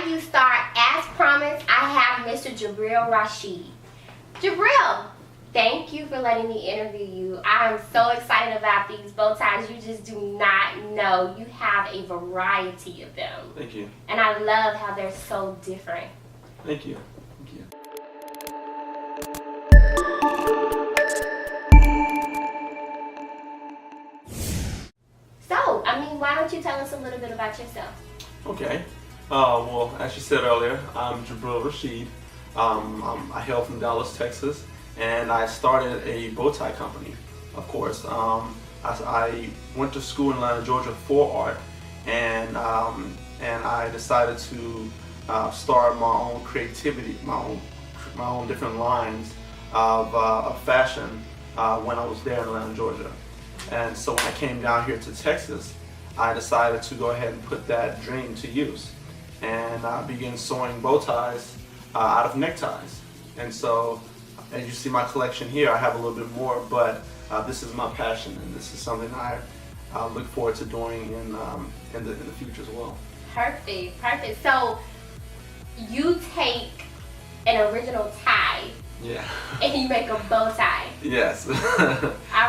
you start, as promised, I have Mr. Jabril Rashid. Jabril, thank you for letting me interview you. I am so excited about these bow ties. You just do not know. You have a variety of them. Thank you. And I love how they're so different. Thank you. Thank you. So, why don't you tell us a little bit about yourself? Okay. Well, as you said earlier, I'm Jabril Rashid. I hail from Dallas, Texas, and I started a bow tie company, of course. I went to school in Atlanta, Georgia for art, and I decided to start my own creativity, my own different lines of fashion when I was there in Atlanta, Georgia. And so when I came down here to Texas, I decided to go ahead and put that dream to use, and I began sewing bow ties out of neckties. And so, as you see my collection here, I have a little bit more, but this is my passion, and this is something I look forward to doing in the future as well. Perfect, perfect. So you take an original tie, yeah, and you make a bow tie. Yes. All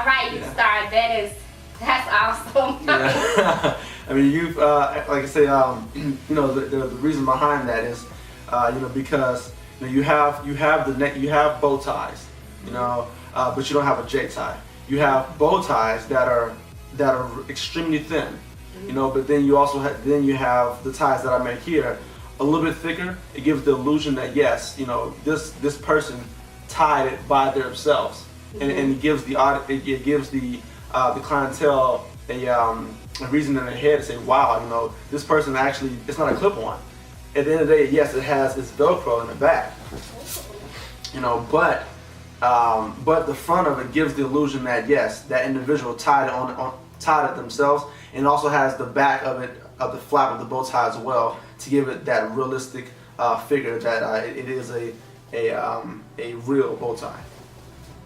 right, you Yeah. start. That's awesome. Yeah. I mean, you've like I say, the reason behind that is, because you have bow ties, but you don't have a Jtie. You have bow ties that are extremely thin, but then you also have the ties that I make here a little bit thicker. It gives the illusion that yes, this person tied it by themselves, and it gives the clientele a reason in their head to say, wow, this person actually, it's not a clip-on. At the end of the day, yes, it has its Velcro in the back, but the front of it gives the illusion that yes, that individual tied it themselves, and also has the back of the flap of the bow tie as well to give it that realistic figure that it is a real bow tie.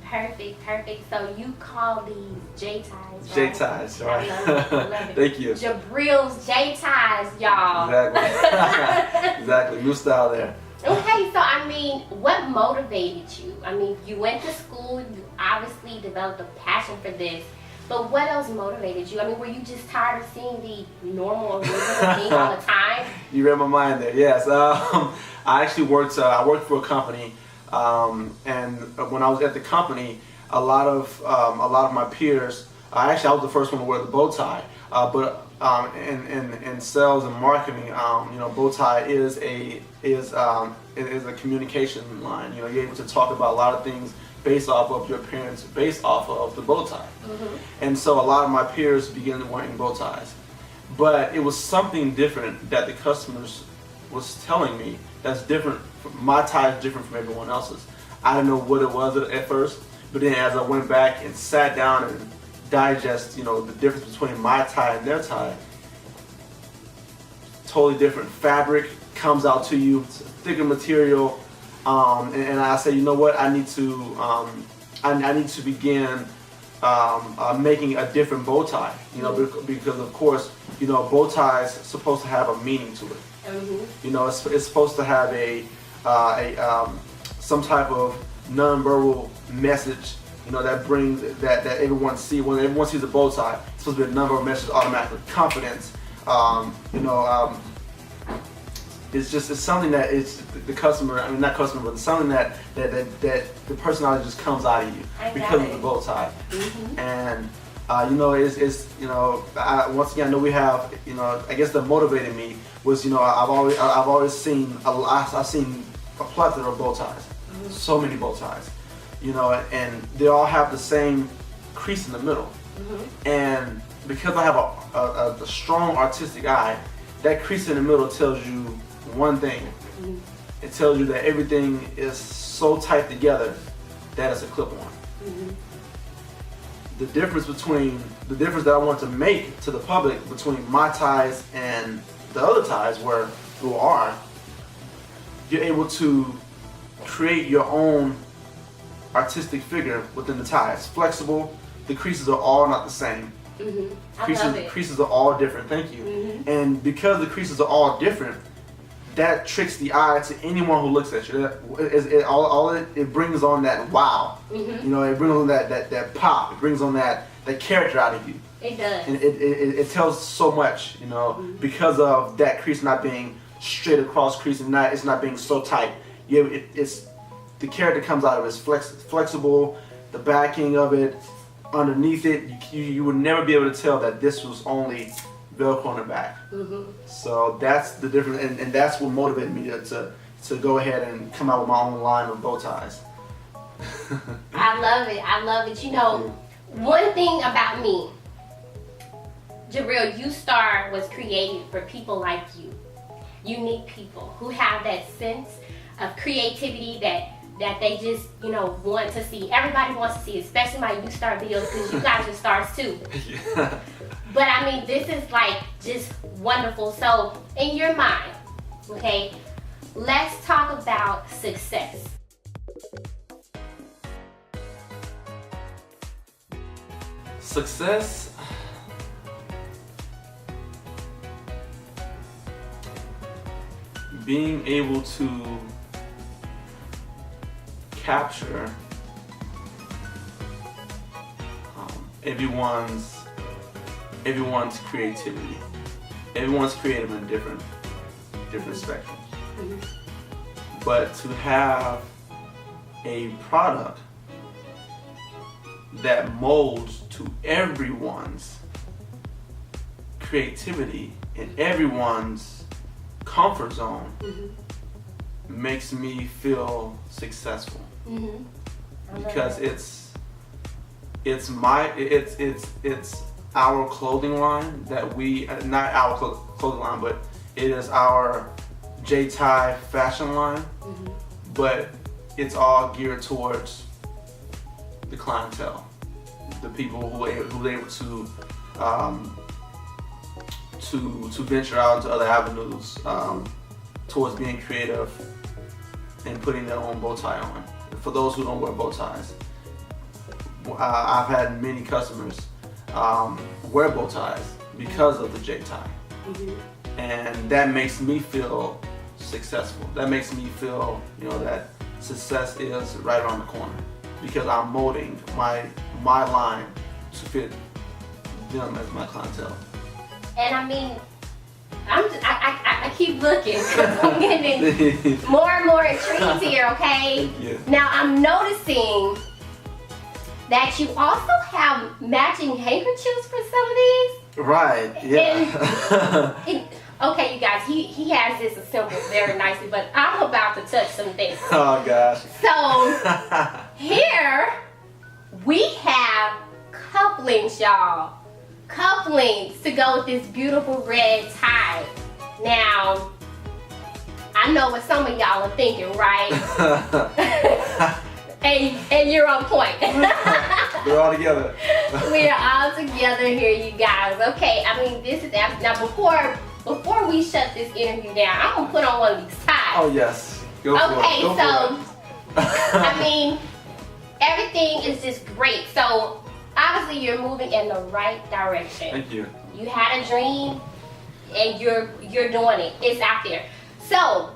Perfect, perfect. So you call these Jties, right? Jties, right? I love it. Thank you. Jabril's Jties, y'all. Exactly. Exactly. New style there. Okay, so what motivated you? You went to school, you obviously developed a passion for this, but what else motivated you? Were you just tired of seeing the normal original thing all the time? You read my mind there. Yes. I actually worked for a company, and when I was at the company, a lot of my peers. I was the first one to wear the bow tie, but in sales and marketing, bow tie is a communication line. You're able to talk about a lot of things based off of your appearance, based off of the bow tie. Mm-hmm. And so a lot of my peers began wearing bow ties, but it was something different that the customers was telling me that's different. My tie is different from everyone else's. I didn't know what it was at first, but then as I went back and sat down and digest, the difference between my tie and their tie, totally different fabric comes out to you, it's a thicker material, and I say, you know what, I need to begin making a different bow tie, because of course, bow ties supposed to have a meaning to it. Mm-hmm. It's supposed to have some type of nonverbal message, that brings that everyone sees. When everyone sees a bow tie, it's supposed to be a nonverbal message automatically. Confidence, it's something that it's the customer. Not customer, but it's something that the personality just comes out of you because of the bow tie. Mm-hmm. And once again, I know we have, I guess that motivated me was, I've always seen I've seen a plethora of bow ties, mm-hmm. So many bow ties, and they all have the same crease in the middle. Mm-hmm. And because I have a strong artistic eye, that crease in the middle tells you one thing. Mm-hmm. It tells you that everything is so tight together that it's a clip-on. Mm-hmm. The difference that I want to make to the public between my ties and the other ties you're able to create your own artistic figure within the tie. It's flexible. The creases are all not the same. Mm-hmm. I love it. Creases are all different. Thank you. Mm-hmm. And because the creases are all different, that tricks the eye to anyone who looks at you. It brings on that wow. You know, it brings on that pop. It brings on that character out of you. It does. And it tells so much, you know, because of that crease not being straight across crease and it's not being so tight. It's the character comes out of it. It's flexible. The backing of it, underneath it, you would never be able to tell that this was only Velcro on the back. So that's the difference, and that's what motivated me to go ahead and come out with my own line of bow ties. I love it. I love it. You know, one thing about me, Jabril, U-Star was created for people like you. Unique people who have that sense of creativity that they just, you know, want to see. Everybody wants to see, especially my U-Star videos, because you guys are stars too. Yeah. But I mean, this is like just wonderful. So in your mind, okay, let's talk about success. Success, being able to capture everyone's creativity. Everyone's creative in different spectrums. But to have a product that molds to everyone's creativity and everyone's comfort zone makes me feel successful. Because it's our clothing line that we, not our clothing line, but it is our Jtie fashion line, but it's all geared towards the clientele, the people who are able to venture out into other avenues towards being creative and putting their own bow tie on. For those who don't wear bow ties, I've had many customers wear bow ties because of the Jtie, and that makes me feel successful. That makes me feel, you know, that success is right around the corner because I'm molding my line to fit them as my clientele. And I mean, I keep looking because I'm getting more and more intrigued here, okay? Thank you. Now I'm noticing that you also have matching handkerchiefs for some of these. Right, yeah. Okay, you guys, he has this assembled very nicely, but I'm about to touch some things. Oh gosh. So here we have couplings, y'all. Couplings to go with this beautiful red tie. Now, I know what some of y'all are thinking, right? and you're on point. We're all together. We are all together here, you guys. Okay, I mean, this is now before we shut this interview down, I'm gonna put on one of these ties. Oh yes. Go for it. Okay, Go so for it. I mean, everything is just great. So obviously you're moving in the right direction. Thank you. You had a dream and you're doing it. It's out there. So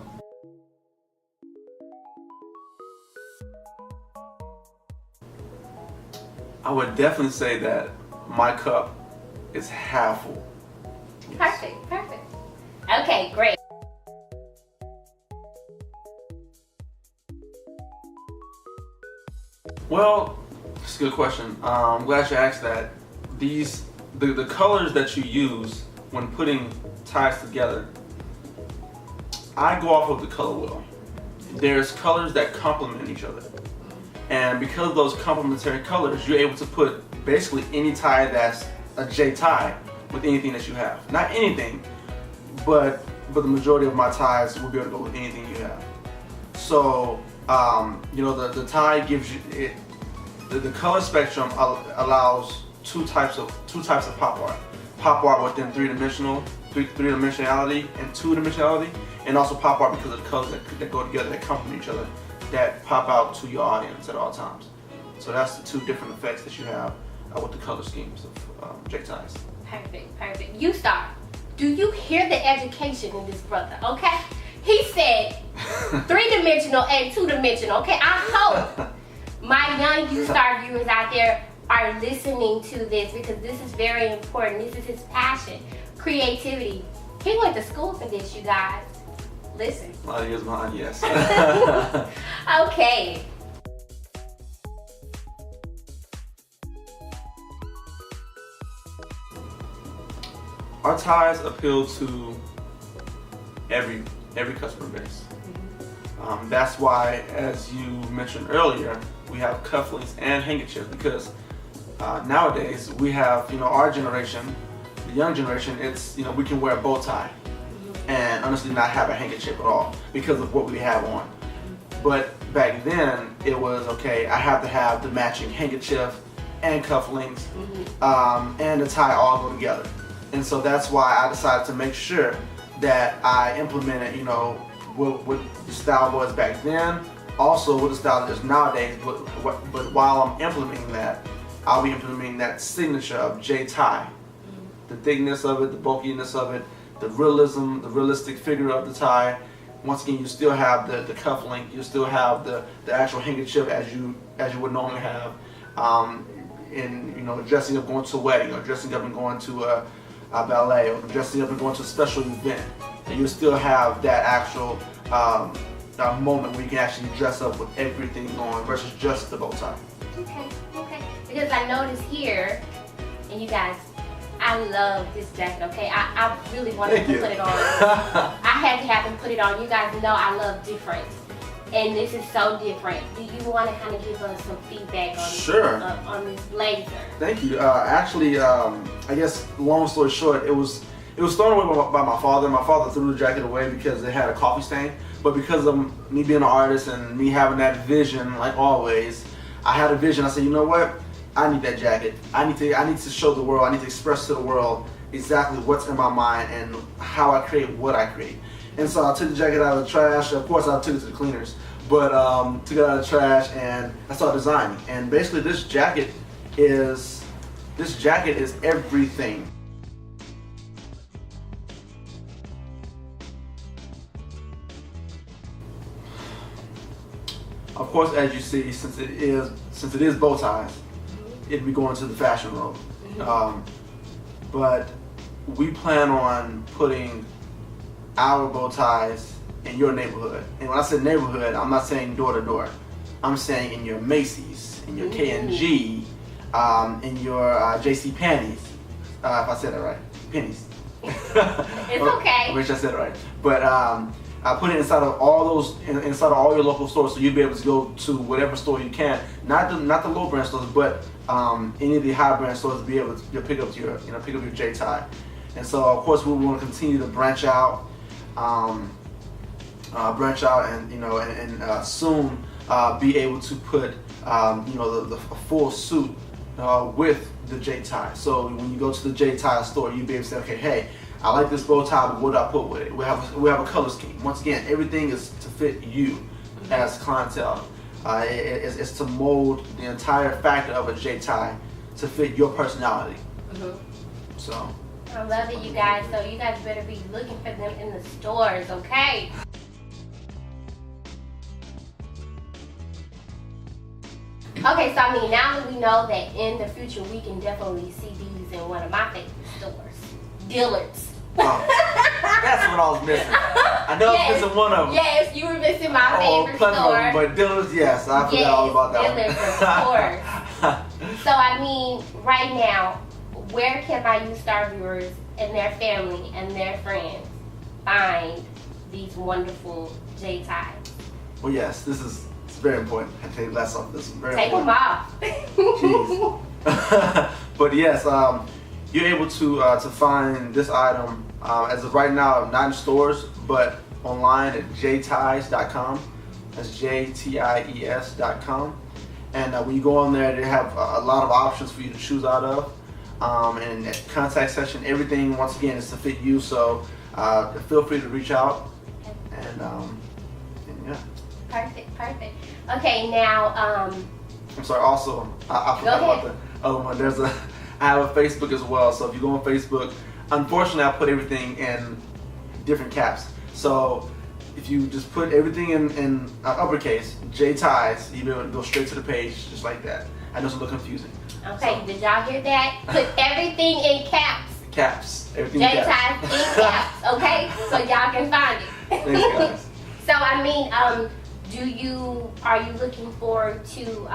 I would definitely say that my cup is half full. Yes. perfect. Okay, great. Well, it's a good question. I'm glad you asked that. The colors that you use when putting ties together, I go off of the color wheel. There's colors that complement each other. And because of those complementary colors, you're able to put basically any tie that's a J tie with anything that you have. Not anything, but the majority of my ties will be able to go with anything you have. So, you know, the tie gives you it. The color spectrum allows two types of pop art. Pop art within three-dimensionality and two-dimensionality, and also pop art because of the colors that go together, that complement each other, that pop out to your audience at all times. So that's the two different effects that you have with the color schemes of Jties. Perfect. U-Star, do you hear the education in this brother? Okay, He said 3-dimensional and 2-dimensional. Okay, I hope my young U-Star viewers out there are listening to this because this is very important. This is his passion, creativity. He went to school for this, you guys. Listen. A lot of years behind, yes. Okay. Our ties appeal to every customer base. That's why, as you mentioned earlier, we have cufflinks and handkerchiefs because nowadays we have, our generation, the young generation, it's, we can wear a bow tie and honestly not have a handkerchief at all because of what we have on. But back then it was, okay, I have to have the matching handkerchief and cufflinks and the tie all go together. And so that's why I decided to make sure that I implemented, what the style was back then, also what the style is nowadays, but while I'm implementing that, I'll be implementing that signature of Jtie. The thickness of it, the bulkiness of it, the realism, the realistic figure of the tie. Once again, you still have the cuff link, you still have the actual handkerchief as you would normally have in dressing up going to a wedding or dressing up and going to a ballet or dressing up and going to a special event. And you still have that actual moment where you can actually dress up with everything going versus just the bow tie. Okay. Because I noticed here, and you guys, I love this jacket, okay? I really wanted to put it on. I had to have him put it on. You guys know I love different. And this is so different. Do you want to kind of give us some feedback on, on this blazer? Thank you. Actually, I guess long story short, it was thrown away by my father. My father threw the jacket away because it had a coffee stain. But because of me being an artist and me having that vision, like always, I had a vision. I said, you know what? I need that jacket. I need to show the world. I need to express to the world exactly what's in my mind and how I create what I create. And so I took the jacket out of the trash. Of course, I took it to the cleaners, but took it out of the trash and I started designing. And basically, this jacket is everything. Of course, as you see, since it is bow ties, it'd be going to the fashion road. But we plan on putting our bow ties in your neighborhood. And when I say neighborhood, I'm not saying door to door. I'm saying in your Macy's, in your K&G, in your JC Panties. If I said it right, pennies. It's okay. I wish I said it right. But I put it inside of all your local stores, so you'll be able to go to whatever store you can. Not the low brand stores, but any of the high brand stores to be able to pick up your Jtie. And so of course we want to continue to branch out and soon be able to put the full suit with the Jtie. So when you go to the Jtie store, you'll be able to say, okay, hey, I like this bow tie, but what do I put with it? We have a color scheme. Once again, everything is to fit you as clientele. It's to mold the entire factor of a Jtie to fit your personality. So I love it, you guys. So you guys better be looking for them in the stores, okay? Okay, so I mean, now that we know that in the future we can definitely see these in one of my favorite stores, Dillard's. That's what I was missing. I know I was missing one of them. Yes, you were missing my favorite store. But Dillard's, yes, I forgot all about that Dillard's, of course. So I mean, right now, where can my U-Star viewers and their family and their friends find these wonderful Jties? Well, yes, it's very important. I take less off this one. Take them off. Jeez. But yes, you're able to find this item as of right now, not in stores, but online at jties.com. That's jties.com. And when you go on there, they have a lot of options for you to choose out of. And at the contact section, everything once again is to fit you. So feel free to reach out. And yeah. Perfect. Okay, now I'm sorry. Also, I forgot about the other one. I have a Facebook as well. So if you go on Facebook, unfortunately, I put everything in different caps. So if you just put everything in uppercase, Jties, you'll be able to go straight to the page just like that. I know it's a little confusing. Okay, did y'all hear that? Put everything in caps. Caps. Everything in caps. Jties in caps, okay? So y'all can find it. Thanks, guys. So I mean, are you looking forward to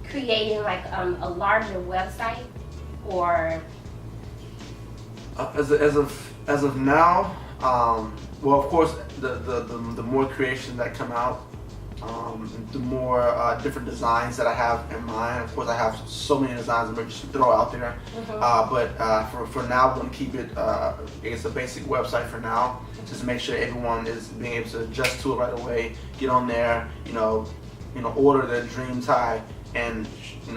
creating like a larger website, or? As of now, well, of course, the more creations that come out, the more different designs that I have in mind. Of course, I have so many designs I'm just throw out there. But for now, I'm going to keep it. It's a basic website for now, just to make sure everyone is being able to adjust to it right away. Get on there, order their dream tie and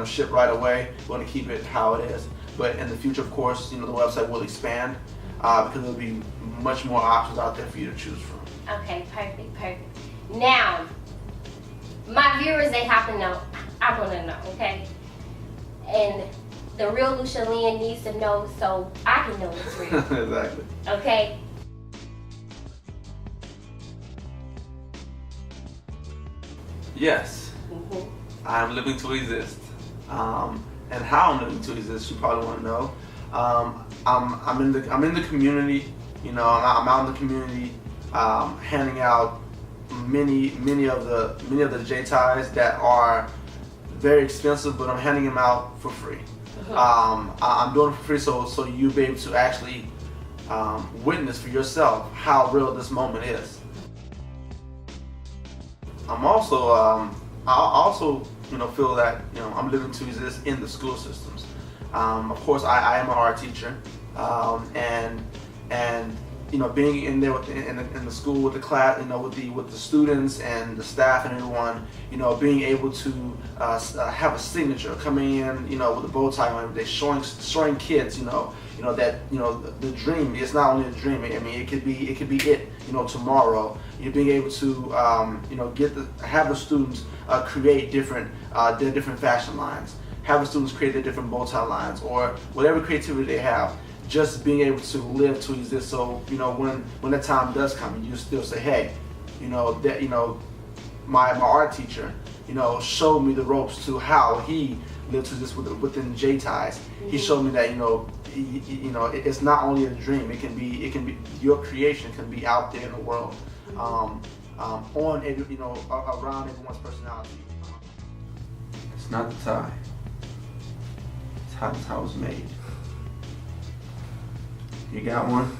ship right away. We're going to keep it how it is. But in the future, of course, the website will expand because there'll be much more options out there for you to choose from. Okay, perfect. Now, my viewers, they have to know. I want to know, okay? And the real Lucia Lynn needs to know so I can know it's real. Exactly. Okay? Yes. I'm living to exist. And how I'm living to exist, you probably want to know. I'm in the community. I'm out in the community, handing out many of the Jties that are very expensive, but I'm handing them out for free. I'm doing it for free, so you'll be able to actually witness for yourself how real this moment is. I also feel that I'm living to exist in the school systems. Of course, I am an art teacher, and being in there in the school with the class, with the students and the staff and everyone, being able to have a signature coming in, with a bow tie on every day, showing kids, that the dream is not only a dream. I mean, it could be tomorrow. You're being able to have the students create their different fashion lines, have the students create their different bow tie lines, or whatever creativity they have. Just being able to live to exist, so when the time does come, you still say, hey, my art teacher, showed me the ropes to how he lived to exist within Jties. He showed me that it's not only a dream. It can be your creation can be out there in the world, on around everyone's personality. It's not the tie. It's how it's made. You got one?